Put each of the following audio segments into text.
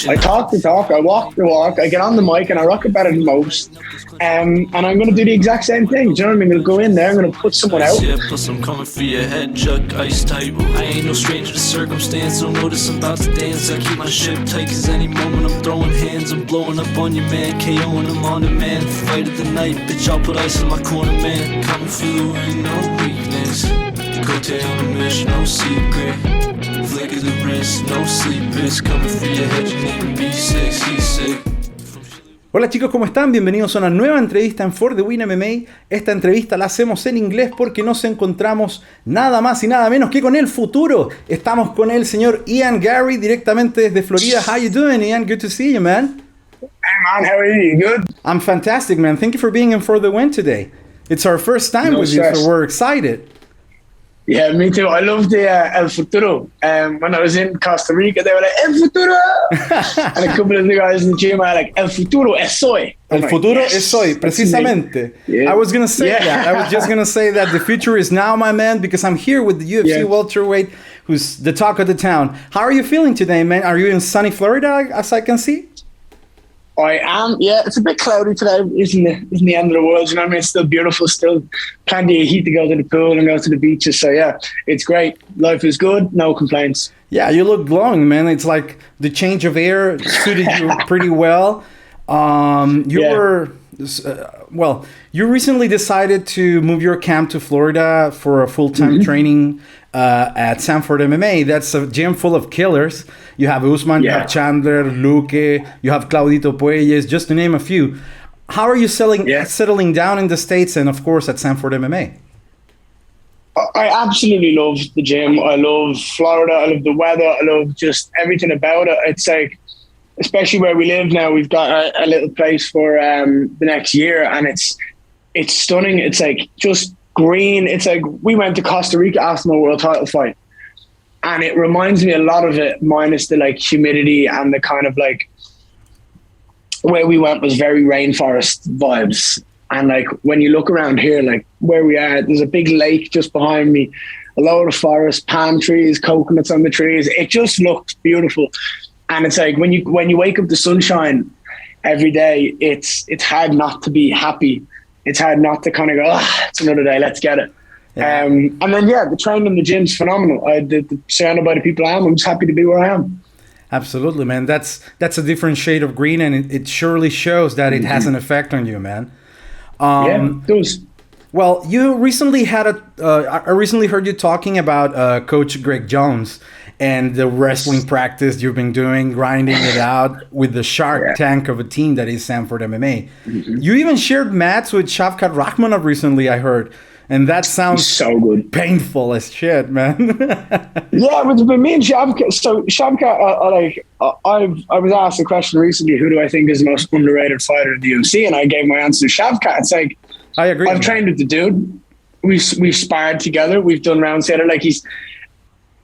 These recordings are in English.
I talk the talk, I walk the walk, I get on the mic and I rock it better than most. And I'm going to do the exact same thing. Do you know what I mean? I'm going to go in there, I'm going to put someone out. Yeah, plus I'm coming for your head, jug, ice type. I ain't no stranger to circumstance, don't notice I'm about to dance. I keep my ship tight, cause any moment I'm throwing hands. I'm blowing up on your man, KOing him on demand. Fight of the night, bitch, I'll put ice in my corner, man. Coming for you, ain't no weakness. Coattail on a mission, no secret. Flick of the wrist, no sleep, bitch. Coming for your head, you need to be sick. Hola chicos, ¿cómo están? Bienvenidos a una nueva entrevista en Fordewin MMA. Esta entrevista la hacemos en inglés porque nos encontramos nada más y nada menos que con el futuro. Estamos con el señor Garry directamente desde Florida. How you doing, Ian? Good to see you, man. Hey man, how are you? Good? I'm fantastic, man. Thank you for being in Fordewin today. It's our first time with you, so we're excited. Yeah, me too. I love the El Futuro. When I was in Costa Rica, they were like, El Futuro! And a couple of the guys in the gym were like, El Futuro es soy. El futuro es soy, precisamente. Yeah. I was going to say that. I was just going to say that the future is now, my man, because I'm here with the UFC welterweight, who's the talk of the town. How are you feeling today, man? Are you in sunny Florida, as I can see? I am, yeah. It's a bit cloudy today. Isn't the end of the world, you know what I mean? It's still beautiful, still plenty of heat to go to the pool and go to the beaches. So yeah, it's great. Life is good, no complaints. Yeah, you look glowing, man. It's like the change of air suited you pretty well. You recently decided to move your camp to Florida for a full-time training at Sanford MMA. That's a gym full of killers. You have Usman, you have Chandler, Luque, you have Claudito Puelles, just to name a few. How are you settling down in the States and, of course, at Sanford MMA? I absolutely love the gym. I love Florida. I love the weather. I love just everything about it. It's like, especially where we live now, we've got a little place for the next year, and it's stunning. It's like just green. It's like we went to Costa Rica after my world title fight, and it reminds me a lot of it, minus the like humidity and the kind of like where we went was very rainforest vibes. And like when you look around here, like where we are, there's a big lake just behind me, a load of forest, palm trees, coconuts on the trees. It just looks beautiful. And it's like when you wake up to sunshine every day, it's hard not to be happy. It's hard not to kind of go, it's another day, let's get it. Yeah. And then, the training in the gym's phenomenal. Surrounded by the people I am, I'm just happy to be where I am. Absolutely, man. That's a different shade of green, and it surely shows that it has an effect on you, man. It does. Well, you recently I recently heard you talking about Coach Greg Jones and the wrestling practice you've been doing, grinding it out with the shark tank of a team that is Sanford MMA. Mm-hmm. You even shared mats with Shavkat Rakhmonov recently, I heard. And that sounds so good. Painful as shit, man. Yeah, but me and Shavkat, I was asked a question recently, who do I think is the most underrated fighter in the UFC? And I gave my answer to Shavkat. It's like, I agree. I've trained with the dude. We've sparred together. We've done rounds together. Like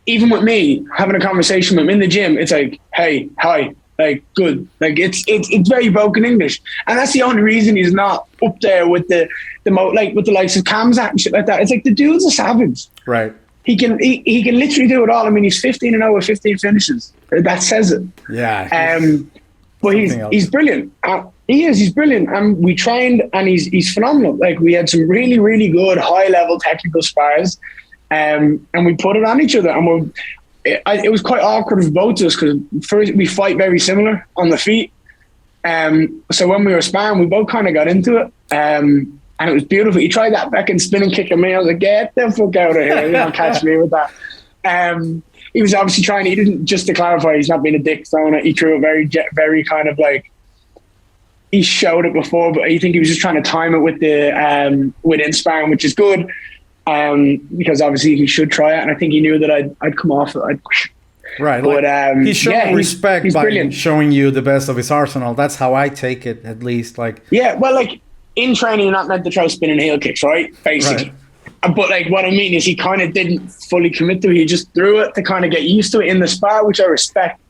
even with me, having a conversation with him in the gym, it's like, hey, hi, like, good. Like, it's very broken English. And that's the only reason he's not up there with the likes of Kamzat and shit like that. It's like, the dude's a savage. Right. He can literally do it all. I mean, he's 15-0 with 15 finishes. That says it. Yeah. But he's brilliant. He's brilliant. And we trained, and he's phenomenal. Like, we had some really, really good high-level technical spars. And we put it on each other, and it was quite awkward for both of us because first we fight very similar on the feet. So when we were sparring, we both kind of got into it, and it was beautiful. He tried that back and spinning kick at me. I was like, get the fuck out of here! You don't catch me with that. He was obviously trying. He didn't, just to clarify, he's not being a dick throwing it. He threw it very, very kind of like, he showed it before, but I think he was just trying to time it with the within sparring, which is good. Because obviously he should try it, and I think he knew that I'd come off it. Right, but he's showing respect by brilliant. Showing you the best of his arsenal. That's how I take it, at least. Like, well, like in training, you're not meant to throw spinning heel kicks, right? Basically, but like what I mean is he kind of didn't fully commit to it. He just threw it to kind of get used to it in the spar, which I respect.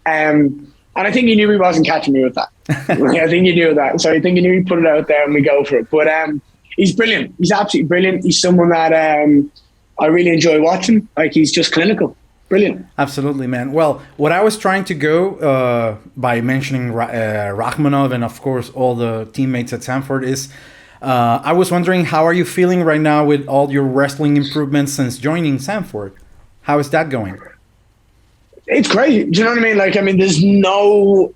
And I think he knew he wasn't catching me with that. I think he knew that, so I think he knew he put it out there and we go for it. But he's brilliant. He's absolutely brilliant. He's someone that I really enjoy watching. Like, he's just clinical. Brilliant. Absolutely, man. Well, what I was trying to go by mentioning Rachmanov and, of course, all the teammates at Sanford is I was wondering, how are you feeling right now with all your wrestling improvements since joining Sanford? How is that going? It's great. Do you know what I mean? Like, I mean, there's no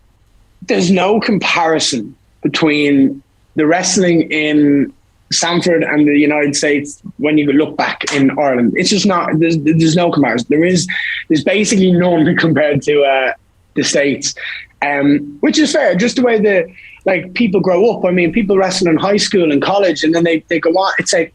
comparison between the wrestling in Sanford and the United States when you look back in Ireland. It's just not, there's no comparison. There's basically none compared to the States, which is fair, just the way people grow up. I mean, people wrestle in high school and college, and then they go on. It's like,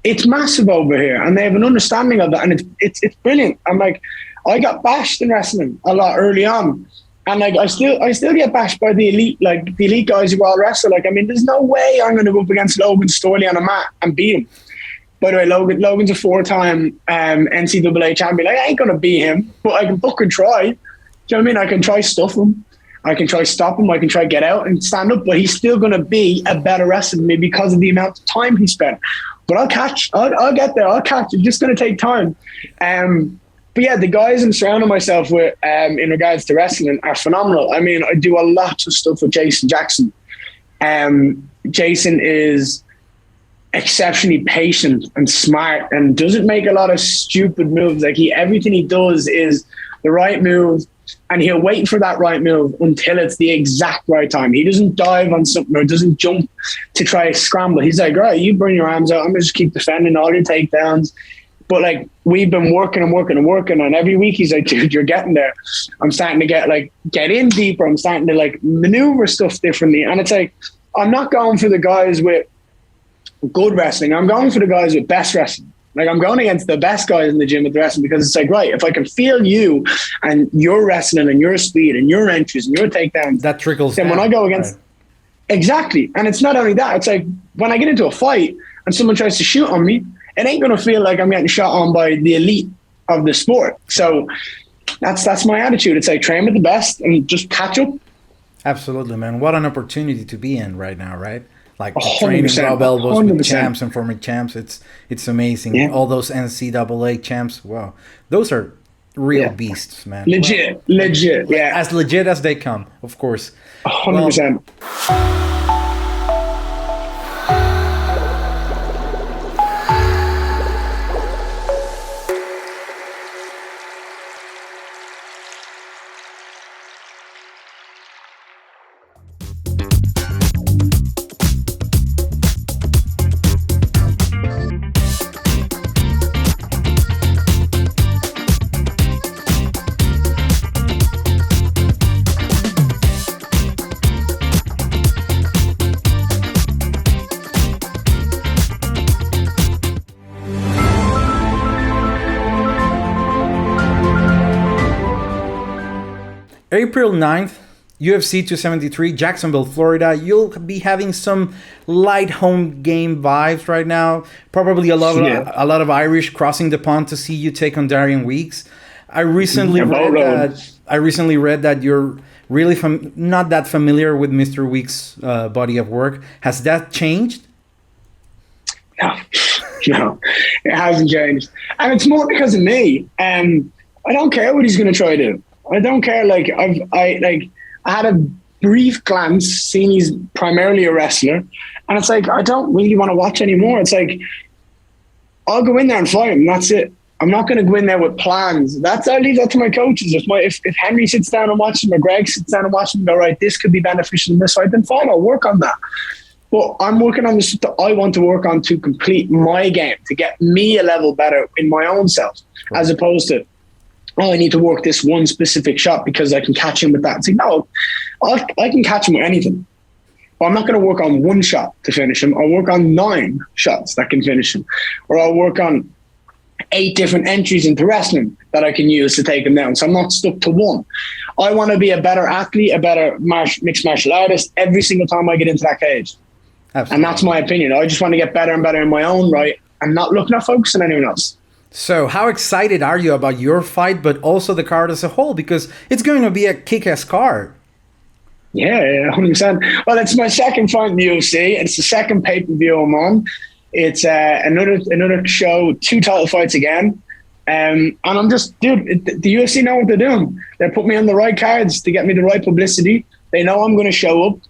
it's massive over here, and they have an understanding of that, and it's brilliant. I'm like, I got bashed in wrestling a lot early on, and like I still get bashed by the elite guys who all wrestle. Like, I mean, there's no way I'm going to go up against Logan Storley on a mat and beat him. By the way, Logan's a 4-time NCAA champion. Like, I ain't going to beat him, but I can fucking try. Do you know what I mean? I can try stuff him. I can try stop him. I can try get out and stand up, but he's still going to be a better wrestler than me because of the amount of time he spent. But I'll get there. I'll catch. It's just going to take time. But yeah, the guys I'm surrounding myself with in regards to wrestling are phenomenal. I mean, I do a lot of stuff with Jason Jackson. Jason is exceptionally patient and smart and doesn't make a lot of stupid moves. Like, everything he does is the right move, and he'll wait for that right move until it's the exact right time. He doesn't dive on something or doesn't jump to try to scramble. He's like, right, you bring your arms out. I'm going to just keep defending all your takedowns. But like, we've been working, and every week he's like, dude, you're getting there. I'm starting to get in deeper. I'm starting to like maneuver stuff differently. And it's like, I'm not going for the guys with good wrestling. I'm going for the guys with best wrestling. Like, I'm going against the best guys in the gym with the wrestling, because it's like, right, if I can feel you and your wrestling and your speed and your entries and your takedowns, that trickles then down. When I go against, right. Exactly. And it's not only that, it's like, when I get into a fight and someone tries to shoot on me, it ain't going to feel like I'm getting shot on by the elite of the sport. So that's my attitude. It's like, train with the best and just catch up. Absolutely, man. What an opportunity to be in right now, right? Like, 100%, training rub elbows 100%. with champs and former champs. It's amazing. Yeah. All those NCAA champs. Wow. Those are real beasts, man. Legit. Yeah. As legit as they come, of course. 100%. April 9th, UFC 273, Jacksonville, Florida. You'll be having some light home game vibes right now. Probably a lot of Irish crossing the pond to see you take on Darian Weeks. I recently read that you're really not that familiar with Mr. Weeks' body of work. Has that changed? No, it hasn't changed, and it's more because of me. I don't care what he's going to try to do. I don't care. Like, I had a brief glance, seeing he's primarily a wrestler, and it's like, I don't really want to watch anymore. It's like, I'll go in there and fight him. That's it. I'm not going to go in there with plans. I leave that to my coaches. If Henry sits down and watches him, or Greg sits down and watches him, go, right, this could be beneficial in this fight, then fine, I'll work on that. But I'm working on the stuff that I want to work on to complete my game, to get me a level better in my own self, as opposed to, I need to work this one specific shot because I can catch him with that. It's like, no, I can catch him with anything. But I'm not going to work on one shot to finish him. I'll work on 9 shots that can finish him. Or I'll work on 8 different entries into wrestling that I can use to take him down. So I'm not stuck to one. I want to be a better athlete, a better mixed martial artist every single time I get into that cage. Absolutely. And that's my opinion. I just want to get better and better in my own right and not looking at focusing on anyone else. So how excited are you about your fight, but also the card as a whole? Because it's going to be a kick-ass card. Yeah, 100%. Well, it's my second fight in the UFC. It's the second pay-per-view I'm on. It's another show, 2 title fights again. And I'm just, dude, the UFC know what they're doing. They're putting me on the right cards to get me the right publicity. They know I'm going to show up. Do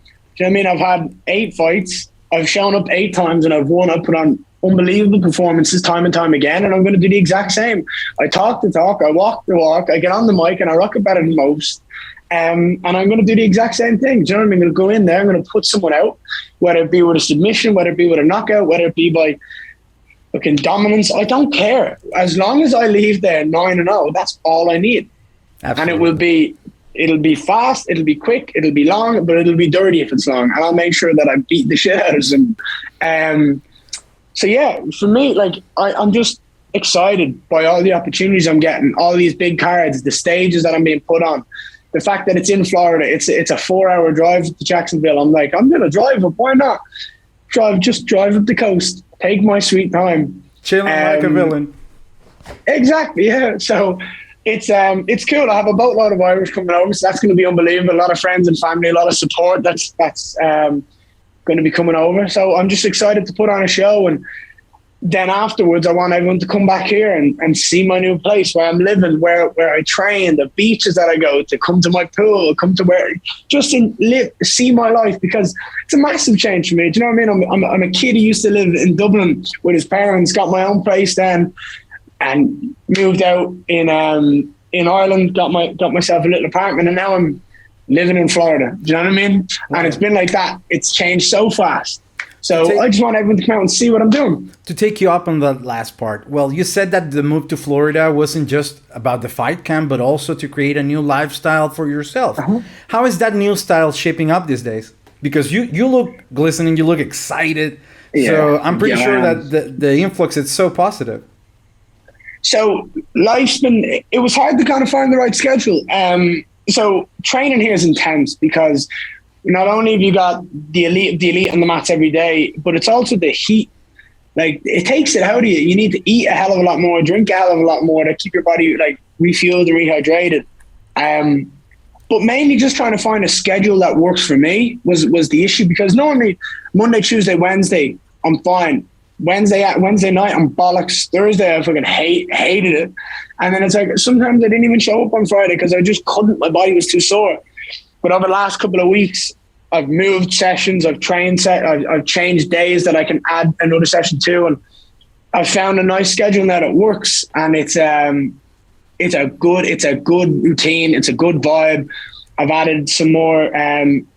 you know what I mean? I've had 8 fights. I've shown up 8 times and I've won. I put on unbelievable performances time and time again, and I'm going to do the exact same. I talk the talk, I walk the walk, I get on the mic, and I rock it better than most. And I'm going to do the exact same thing. Do you know what I mean? I'm going to go in there, I'm going to put someone out, whether it be with a submission, whether it be with a knockout, whether it be by fucking dominance. I don't care. As long as I leave there 9-0, that's all I need. Absolutely. And it'll be fast, it'll be quick, it'll be long, but it'll be dirty if it's long. And I'll make sure that I beat the shit out of them. So yeah, for me, like I'm just excited by all the opportunities I'm getting, all these big cards, the stages that I'm being put on, the fact that it's in Florida, it's a 4-hour drive to Jacksonville. I'm like, I'm gonna drive up. Why not? Just drive up the coast, take my sweet time, chilling like a villain. Exactly. Yeah. So it's cool. I have a boatload of Irish coming over, so that's going to be unbelievable. A lot of friends and family, a lot of support. That's going to be coming over. So I'm just excited to put on a show, and then afterwards I want everyone to come back here and see my new place where I'm living, where I train, the beaches that I go to, come to my pool, come to where just see my life, because it's a massive change for me. Do you know what I mean? I'm a kid who used to live in Dublin with his parents, got my own place then, and moved out in Ireland, got myself a little apartment, and now I'm living in Florida. Do you know what I mean? And it's been like that. It's changed so fast. So I just want everyone to come out and see what I'm doing. To take you up on that last part, well, you said that the move to Florida wasn't just about the fight camp, but also to create a new lifestyle for yourself. How is that new style shaping up these days? Because you look glistening, you look excited. Yeah. So I'm pretty sure that the influx is so positive. So it was hard to kind of find the right schedule. So training here is intense because not only have you got the elite on the mats every day, but it's also the heat. Like, it takes it out of you. You need to eat a hell of a lot more, drink a hell of a lot more to keep your body like refueled and rehydrated. But mainly just trying to find a schedule that works for me was the issue, because normally Monday, Tuesday, Wednesday, I'm fine. Wednesday night, I'm bollocks. Thursday, I fucking hated it. And then it's like, sometimes I didn't even show up on Friday because I just couldn't. My body was too sore. But over the last couple of weeks, I've moved sessions, I've changed days that I can add another session to, and I've found a nice schedule now that works. And it's a good routine, it's a good vibe. I've added some more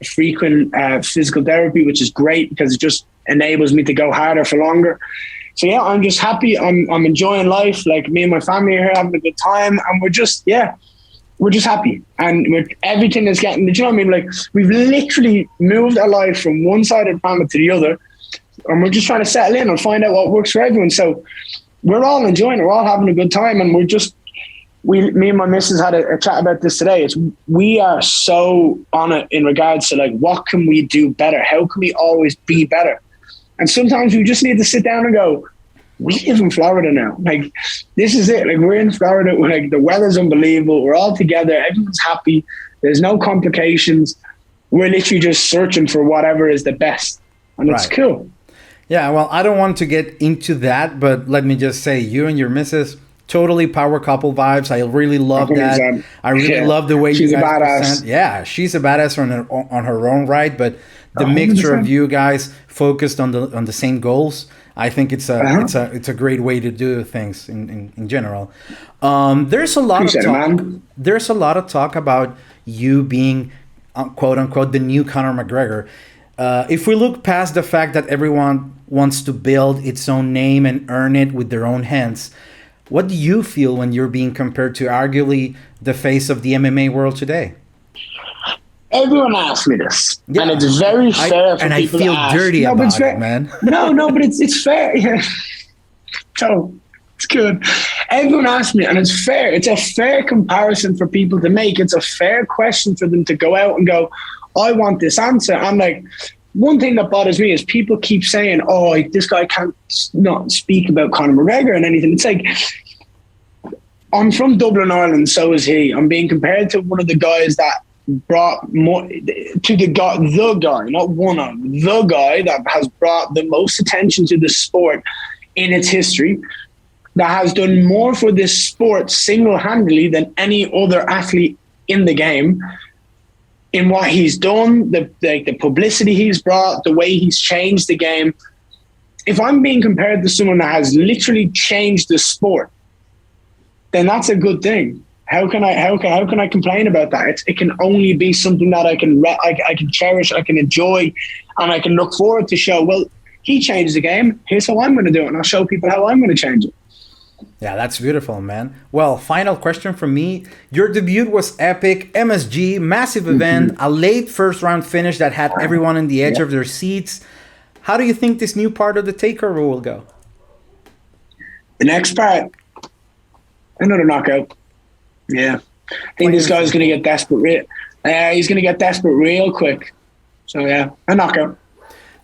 frequent physical therapy, which is great because it just enables me to go harder for longer. So yeah, I'm just happy. I'm enjoying life. Like, me and my family are here having a good time, and we're just happy. And everything is getting, do you know what I mean? Like, we've literally moved our life from one side of the planet to the other, and we're just trying to settle in and find out what works for everyone. So we're all enjoying it. We're all having a good time, and me and my missus had a chat about this today. We are so on it in regards to, like, what can we do better? How can we always be better? And sometimes we just need to sit down and go, we live in Florida now. Like, this is it. Like, we're in Florida. Like, the weather's unbelievable. We're all together. Everyone's happy. There's no complications. We're literally just searching for whatever is the best. And it's cool. Yeah, well, I don't want to get into that, but let me just say, you and your missus, totally power couple vibes. I really love that. I really love the way she's you guys a badass. present. Yeah, she's a badass on her own right, but the mixture of you guys focused on the same goals, I think it's a great way to do things in general. There's a lot of talk. There's a lot of talk about you being quote unquote the new Conor McGregor. If we look past the fact that everyone wants to build its own name and earn it with their own hands, what do you feel when you're being compared to arguably the face of the MMA world today? Everyone asks me this, and it's very fair for people to ask. And I feel dirty about it, man. No, but it's fair. Yeah. So it's good. Everyone asks me, and it's fair. It's a fair comparison for people to make. It's a fair question for them to go out and go, I want this answer. I'm like, one thing that bothers me is people keep saying, oh, this guy can't not speak about Conor McGregor and anything. It's like, I'm from Dublin, Ireland, so is he. I'm being compared to one of the guys that brought more to the guy, not one of, the guy that has brought the most attention to the sport in its history. that has done more for this sport single-handedly than any other athlete in the game, in what he's done, the publicity he's brought, the way he's changed the game. If I'm being compared to someone that has literally changed the sport, then that's a good thing. How can I complain about that? It can only be something that I can cherish, I can enjoy, and I can look forward to show, well, he changed the game. Here's how I'm going to do it, and I'll show people how I'm going to change it. Yeah, that's beautiful, man. Well, final question from me. Your debut was epic, MSG, massive event, a late first round finish that had everyone on the edge of their seats. How do you think this new part of the takeover will go? The next part, another knockout. Yeah. I think this guy's going to get desperate. He's going to get desperate real quick. So, yeah, a knockout.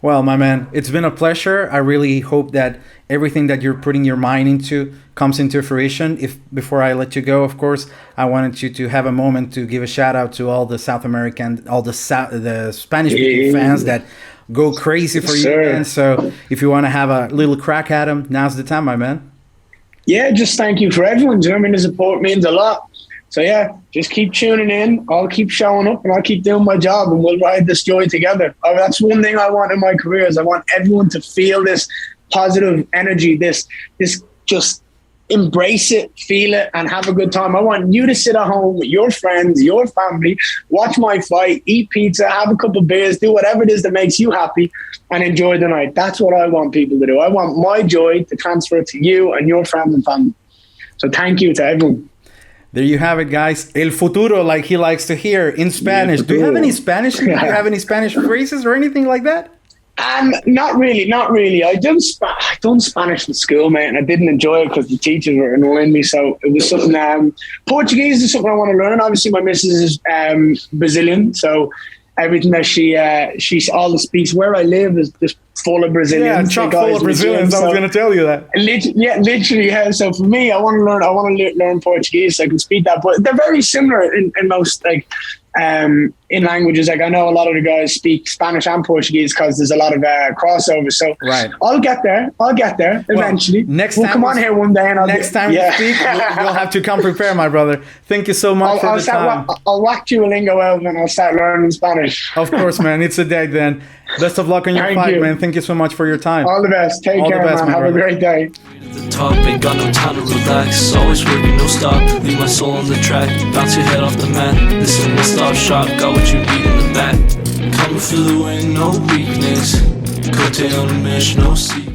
Well, my man, it's been a pleasure. I really hope that everything that you're putting your mind into comes into fruition. Before I let you go, of course, I wanted you to have a moment to give a shout out to all the South American, all the Spanish-speaking fans that go crazy for you, man. So if you want to have a little crack at them, now's the time, my man. Yeah, just thank you for everyone. I mean, the support means a lot. So, yeah, just keep tuning in. I'll keep showing up and I'll keep doing my job, and we'll ride this joy together. That's one thing I want in my career, is I want everyone to feel this positive energy, this just embrace it, feel it, and have a good time. I want you to sit at home with your friends, your family, watch my fight, eat pizza, have a couple of beers, do whatever it is that makes you happy, and enjoy the night. That's what I want people to do. I want my joy to transfer to you and your friends and family. So thank you to everyone. There you have it, guys. El futuro, like he likes to hear in Spanish. Do you have any Spanish? Do you have any Spanish phrases or anything like that? Not really. I done Spanish in school, mate, and I didn't enjoy it because the teachers were annoying me. So it was something. Portuguese is something I want to learn. Obviously, my missus is Brazilian, so everything that she's all the speaks where I live is just full of Brazilians. Yeah, chock full of Brazilians. I was going to tell you that. Literally, yeah. So for me, I want to learn Portuguese so I can speak that. But they're very similar in most in languages. Like, I know a lot of the guys speak Spanish and Portuguese because there's a lot of crossovers. So right. I'll get there eventually. We'll come on here one day and we speak, you'll have to come prepare, my brother. Thank you so much for the time. I'll whack Duolingo out and I'll start learning Spanish. Of course, man. It's a day then. Best of luck on your fight, man. Thank you so much for your time. All the best. Take care, man. Have a great day. The top, ain't got no time to relax. Always working, no stop. Leave my soul on the track. Bounce your head off the mat. This is one stop shop. Got what you need in the back. Coming for the win, no weakness. Cote on the mesh, no secret.